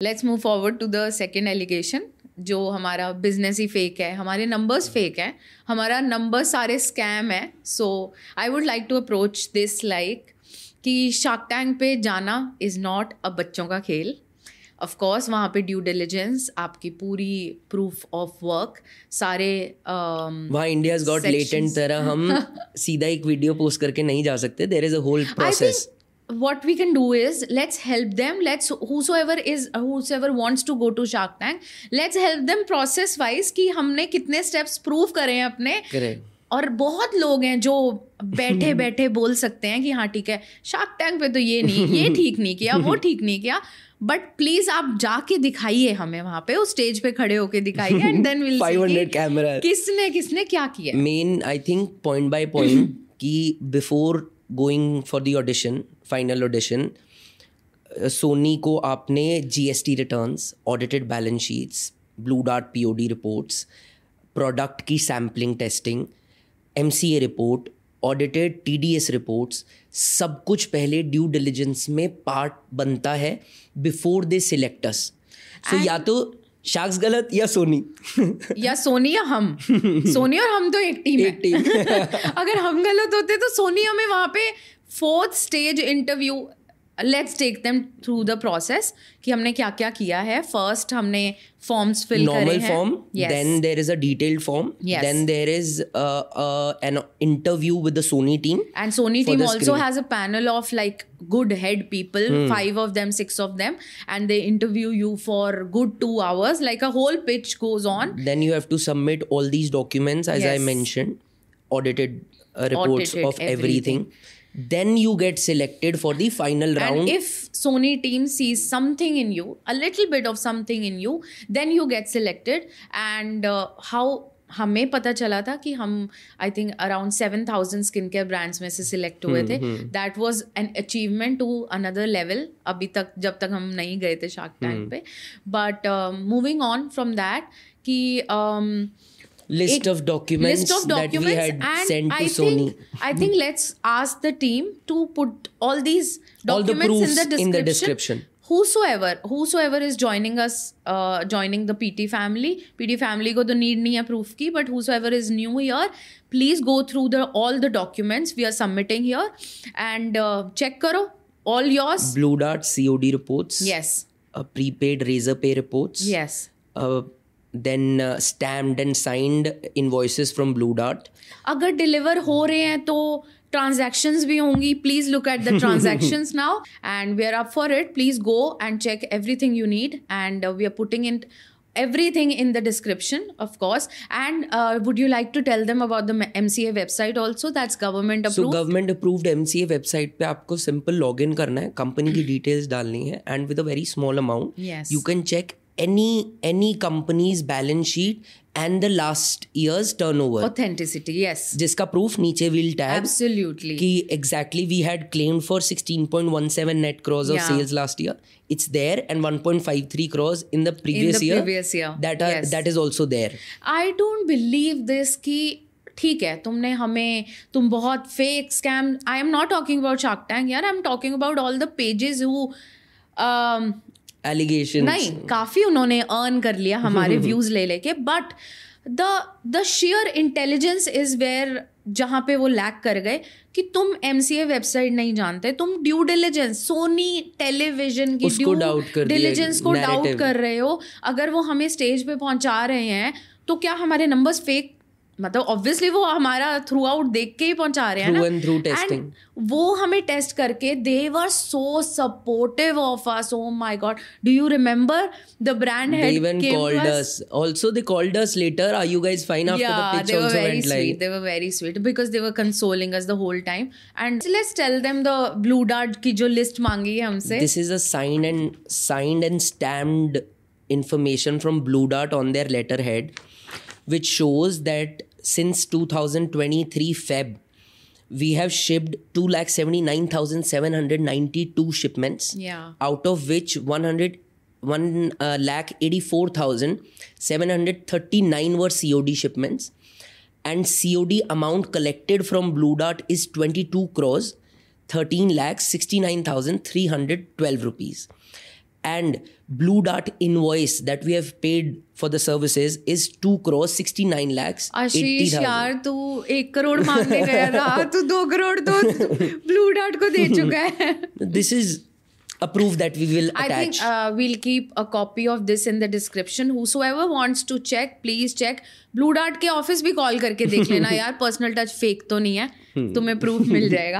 Let's move forward to the second allegation, जो हमारा business ही fake है, हमारे नंबर्स फेक है, हमारा नंबर सारे स्कैम है. So I would like to approach this like कि शार्क टैंक पे जाना इज़ नॉट अ बच्चों का खेल. ऑफ कोर्स वहाँ पे ड्यू डिलिजेंस, आपकी पूरी प्रूफ ऑफ वर्क, सारे वहाँ इंडियाज गॉट लेटेंट तरह हम सीधा एक वीडियो पोस्ट करके नहीं जा सकते. There is a whole process. What we can do is let's help them. Let's whosoever wants to go to Shark Tank, let's help them process wise कि हमने कितने steps prove करे हैं अपने. Correct. और बहुत लोग हैं जो बैठे बैठे बोल सकते हैं कि हाँ ठीक है, शार्क टैंक पे तो ये नहीं, ये ठीक नहीं किया, वो ठीक नहीं किया, बट प्लीज आप जाके दिखाइए हमें वहां पे, उस स्टेज पे खड़े होके दिखाइए, एंड देन विल 500 कैमरा किसने क्या किया. Main I think point by point कि before going for the audition, final audition, Sony को आपने GST returns, audited balance sheets, blue dart POD reports, product की sampling testing, MCA report, audited TDS reports, सब कुछ पहले ड्यू डिलिजेंस में part बनता है बिफोर दे सिलेक्ट अस. सो या तो शार्क्स गलत या सोनी या सोनी या हम. सोनी और हम तो एक टीम है. अगर हम गलत होते तो सोनी हमें वहाँ पे 4th stage interview, let's take them through the process कि हमने क्या क्या किया है. फर्स्ट हमने फॉर्म्स फिल करे हैं. Normal form, then there is a detailed form, then there is an interview with the Sony team, and Sony team also has a panel of like good head people, 5 of them, 6 of them, and they interview you for good 2 hours, like a whole pitch goes on. Then you have to submit all these documents as I mentioned, audited reports of everything. Then you get selected for the final round. And if Sony team sees something in you, a little bit of something in you, then you get selected. And how हमें पता चला था कि हम I think around 7,000 skin care brands में से select हुए थे. That was an achievement to another level अभी तक, जब तक हम नहीं गए थे शार्क टैंक पे. But moving on from that कि list of documents that we had sent to Sony. I think let's ask the team to put all these documents in the description. Whosoever is joining us, joining the PT family को तो need नहीं है proof की, but whosoever is new here, please go through all the documents we are submitting here and check करो all yours. Blue Dart COD reports. Yes. Prepaid Razorpay reports. Yes. Then stamped and signed invoices from Blue Dart. अगर deliver हो रहे हैं तो transactions भी होंगी. Please look at the transactions now and we are up for it. Please go and check everything you need and we are putting in everything in the description, of course. And would you like to tell them about the MCA website also? That's government approved. So government approved MCA website पे आपको simple login करना है, company की details डालनी है, and with a very small amount, you can check any company's balance sheet and the last year's turnover. Authenticity, yes. जिसका proof नीचे will tab. Absolutely. कि exactly we had claimed for 16.17 net crores of sales last year. It's there, and 1.53 crores in the previous year. That is also there. I don't believe this कि ठीक है तुम बहुत fake scam. I am not talking about Shark Tank यार. I'm talking about all the pages who allegations. नहीं, काफी उन्होंने earn कर लिया हमारे व्यूज ले लेके. But the share intelligence is where, जहाँ पे वो लैक कर गए कि तुम एमसीए वेबसाइट नहीं जानते, तुम ड्यू डिलिजेंस, सोनी टेलीविजन की ड्यू डिलिजेंस को डाउट कर रहे हो. अगर वो हमें स्टेज पे पहुंचा रहे हैं तो क्या हमारे नंबर्स फेक, मतलब ऑब्वियसली वो हमारा थ्रू आउट देख के ही पहुंचा रहे हैं ना. थ्रू टेस्टिंग वो हमें टेस्ट करके they were so supportive of us. Oh my god, do you remember the brand head even called us. Also they called us later, are you guys fine after the pitch? They were very sweet. They were very sweet because they were consoling us the whole time. And let's tell them the Blue Dart की जो list मांगी है हमसे. This is a signed and stamped information from Blue Dart on their letterhead, which shows that since 2023 Feb, we have shipped 279,792 shipments. Out of which 184,739 were COD shipments. And COD amount collected from Blue Dart is 22 crores, 13,69,312 rupees. and Blue Dart invoice that we have paid for the services is 2,69,80,000. आशीष यार तू 1 करोड़ मांगने गया था, तू 2 करोड़ तो blue dart को दे चुका है. This is a proof that we will I attach. think we'll keep a copy of this in the description. Whosoever wants to check, please check. Blue Dart के ऑफिस भी कॉल करके देख लेना यार, personal touch fake तो नहीं है, तुम्हें प्रूफ मिल जाएगा.